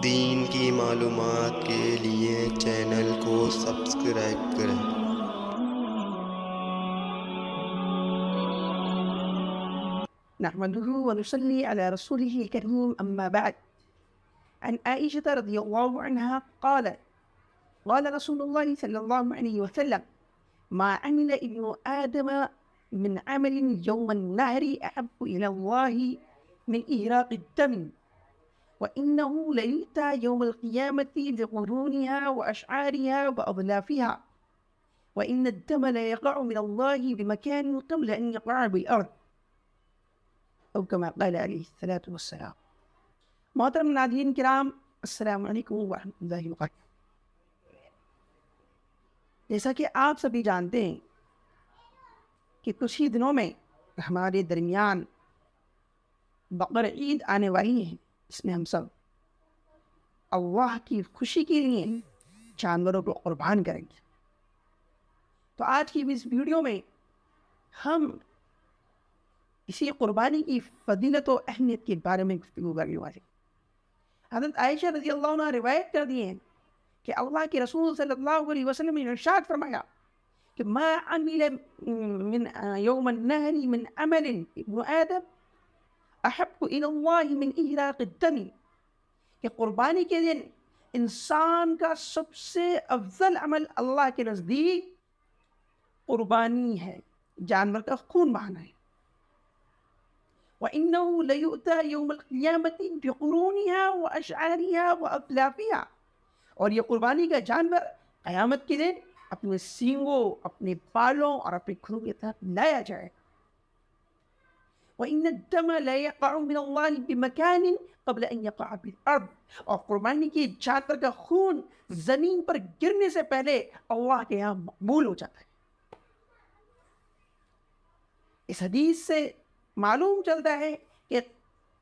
دین کی معلومات کے لیے چینل کو سبسکرائب کریں۔ نحمده ونصلي على رسوله الكريم أما بعد. عن عائشة رضي الله عنها قالت قال رسول الله صلى الله عليه وسلم: ما عمل ابن آدم من عمل يوم النهر أحب إلى الله من إهراق الدم، وإنه ليؤتى يوم القيامة بقرونها وأشعارها وأظلافها، وإن الدم ليقع من الله بمكان قبل أن يقع بالأرض، او كما قال علیہ الصلاۃ والسلام۔ محترم ناظرین کرام، السلام علیکم ورحمۃ اللہ وبرکاتہ۔ جیسا کہ آپ سبھی جانتے ہیں کہ کچھ ہی دنوں میں ہمارے درمیان بقر عید آنے والی ہے، اس میں ہم سب اللہ کی خوشی کے لیے جانوروں کو قربان کریں گے۔ تو آج کی اس ویڈیو میں ہم اسی قربانی کی فضیلت و اہمیت کے بارے میں گفتگو کرنے والے۔ حضرت عائشہ رضی اللہ عنہ روایت کر دی ہیں کہ اللہ کے رسول صلی اللہ علیہ وسلم نے ارشاد فرمایا کہ ما عمل من یوم النہر من عمل ابن آدم احب الى اللہ من احراق الدم، کہ قربانی کے دن انسان کا سب سے افضل عمل اللہ کے نزدیک قربانی ہے، جانور کا خون بہانا ہے۔ وَإِنَّهُ لَيُؤْتَى يَوْمَ الْقِيَامَةِ بِقُرُونِهَا وَأَشْعَارِهَا وَأَظْلَافِهَا، اور یہ قربانی کا جانور قیامت کے دن اپنے سینگوں، اپنے بالوں اور اپنے کھروں کے ساتھ لایا جائے گا۔ وَإِنَّ الدَّمَ لَيَقَعُ مِنَ اللَّهِ بِمَكَانٍ قَبْلَ أَن يَقَعَ بِالْأَرْضِ، اور قربانی کے جانور کا خون زمین پر گرنے سے پہلے اللہ کے یہاں مقبول ہو جاتا ہے۔ اس حدیث سے معلوم چلتا ہے کہ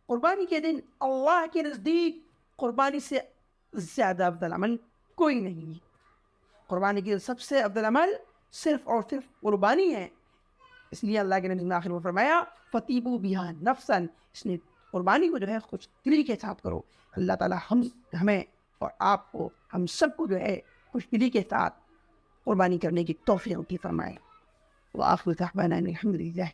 قربانی کے دن اللہ کے نزدیک قربانی سے زیادہ افضل عمل کوئی نہیں ہے۔ قربانی کے سب سے افضل عمل صرف اور صرف قربانی ہے، اس لیے اللہ کے نبی نے آخر میں فرمایا فَطِيبُوا بِهَا نَفْسًا، اس نے قربانی کو جو ہے خوش دلی کے ساتھ کرو۔ اللہ تعالی ہمیں اور آپ کو، ہم سب کو جو ہے خوش دلی کے ساتھ قربانی کرنے کی توفیق عطا فرمائے۔ وآخر دعوانا الحمد للہ۔